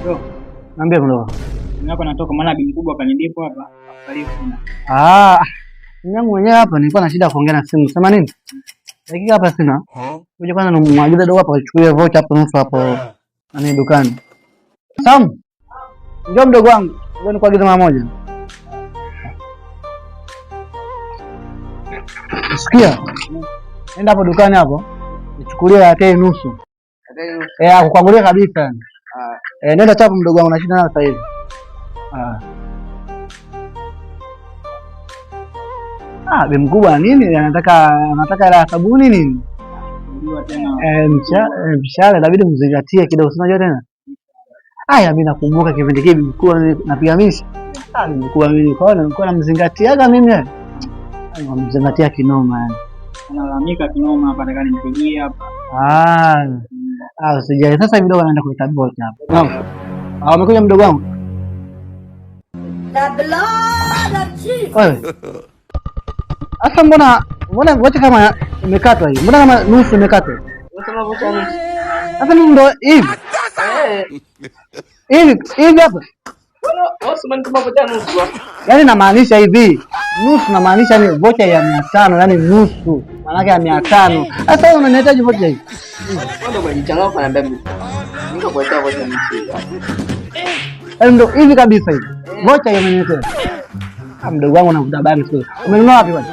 Yo, Niambie mdogo. mimi hapa natoka maana bi mkubwa kanidipo hapa. Karibu. Mimi mwenyewe hapa nilikuwa na shida ya kuongea na simu. Sema nini? Dakika hapa sina. Kuja kwanza nimwagize dogo hapa achukulie voucher hapo nusu hapo. Nani dukani. Sam. Njoo mdogo wangu. Njoo nikuagize mara moja. Sikia. Nenda hapo dukani hapo. Nichukulie yake nusu. Akukuangulia kabisa. Nenda chapu mdogo wangu na shida nayo sasa hivi. Bi mkubwa nini? Anataka hela ya sabuni nini? Unajua tena. Mshahara inabidi mzingatie kidogo. Unajua tena? Mimi nakumbuka kipindi kile mkubwa napiga mishi. Mkubwa mimi nilikuwa namzingatiaga mimi. Namzingatia kinoma yani. Analalamika kinoma hapa nataka nimpigie hapa. Usijali. Sasa hivi dogo anaenda kuleta boti hapa. Naam. Amekuja mdogo wangu. The blood of Jesus. Asa mbona wote kama imekatwa hivi? Mbona kama nusu imekatwa? Unasema vocha nusu. Sasa mimi ndo hivi. Hivi hapa. Unasema ni kama vocha nusu. Yaani namaanisha hivi. Nusu namaanisha ni vocha ya 500, yaani nusu. Maana yake ya 500. Sasa wewe unanihitaji vocha hivi? Ndio kujichanganya kwa namba mimi. Niko kuletea vocha nusu. Yaani ndo hivi kabisa hivi. Vocha ya mwenyewe. Mdogo wangu nakuta bani sio. Umenunua wapi bwana?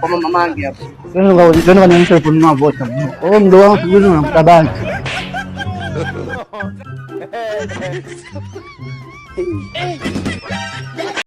Kwa mama mangi hapo. Ndio kanionyesha kununua vocha. Mdogo wangu sijui unakuta bani.